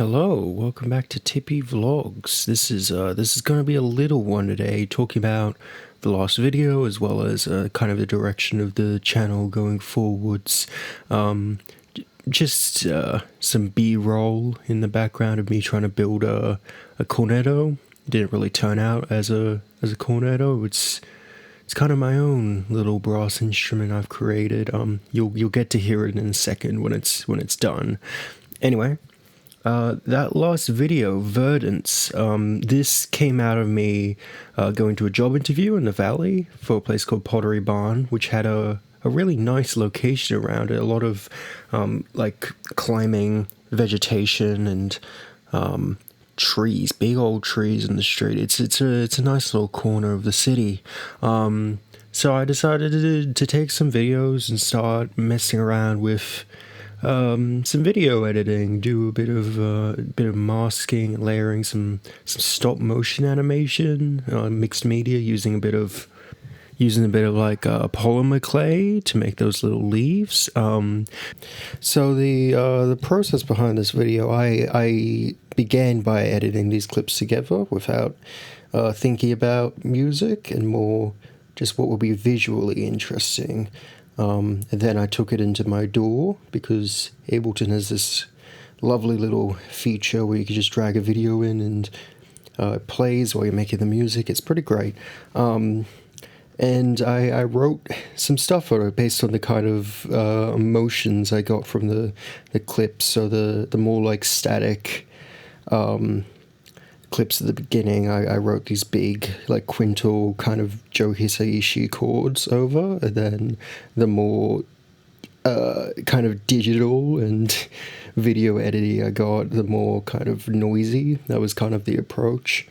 Hello, welcome back to TippyVlogs. This is gonna be a little one today, talking about the last video as well as kind of the direction of the channel going forwards. Just some B-roll in the background of me trying to build a cornetto. It didn't really turn out as a cornetto. It's kind of my own little brass instrument I've created. You'll get to hear it in a second when it's done. Anyway. That last video, Verdance, this came out of me going to a job interview in the valley for a place called Pottery Barn, which had a really nice location around it. A lot of like climbing vegetation and trees, big old trees in the street. It's a nice little corner of the city. So I decided to take some videos and start messing around with some video editing, do a bit of masking, layering some stop motion animation, mixed media, using a bit of like polymer clay to make those little leaves. So the process behind this video, I began by editing these clips together without thinking about music and more just what would be visually interesting. And then I took it into my DAW because Ableton has this lovely little feature where you can just drag a video in and it plays while you're making the music. It's pretty great. And I wrote some stuff on it based on the kind of emotions I got from the clips. So the more like static clips at the beginning, I wrote these big like quintal kind of Joe Hisaishi chords over, and then the more kind of digital and video editing I got, the more kind of noisy. That was kind of the approach.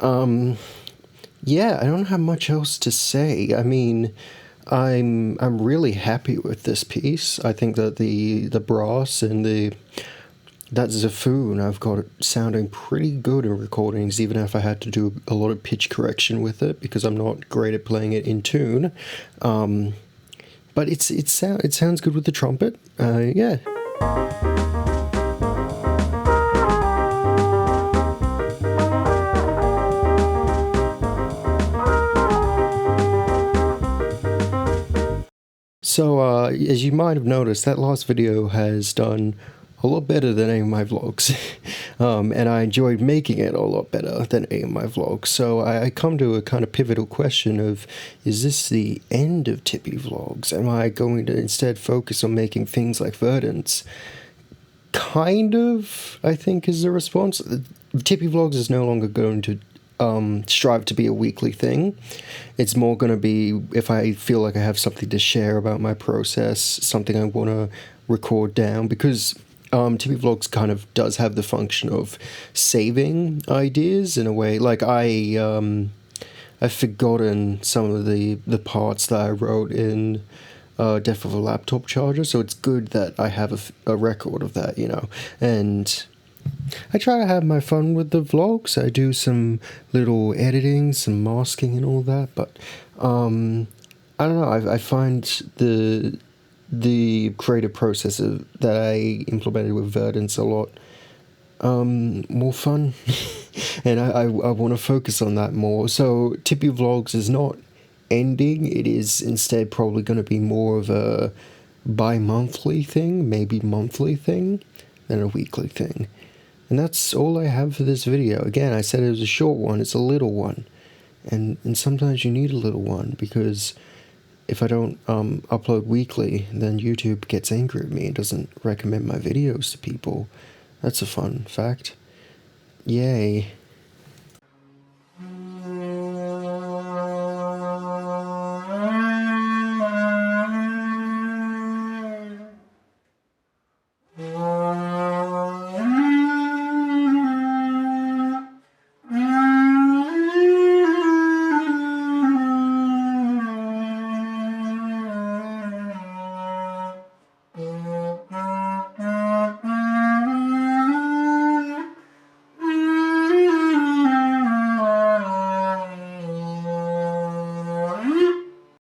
Yeah, I don't have much else to say. I mean, I'm really happy with this piece. I think that the brass and that Zaffoon, I've got it sounding pretty good in recordings, even if I had to do a lot of pitch correction with it, because I'm not great at playing it in tune. But it sounds good with the trumpet. Yeah. So, as you might have noticed, that last video has done a lot better than any of my vlogs, and I enjoyed making it a lot better than any of my vlogs. So I come to a kind of pivotal question of, is this the end of TippyVlogs? Am I going to instead focus on making things like Verdance? Kind of, I think, is the response. TippyVlogs is no longer going to strive to be a weekly thing. It's more going to be if I feel like I have something to share about my process, something I want to record down, because TippyVlogs kind of does have the function of saving ideas in a way. Like I've forgotten some of the parts that I wrote in Death of a Laptop Charger, so it's good that I have a record of that, you know. And I try to have my fun with the vlogs. I do some little editing, some masking and all that, but I don't know, I find the creative process that I implemented with Verdance a lot more fun, and I want to focus on that more. So TippyVlogs is not ending. It is instead probably going to be more of a bi-monthly thing, maybe monthly thing, than a weekly thing. And that's all I have for this video. Again, I said it was a short one. It's a little one, and sometimes you need a little one, because if I don't upload weekly, then YouTube gets angry at me and doesn't recommend my videos to people. That's a fun fact. Yay.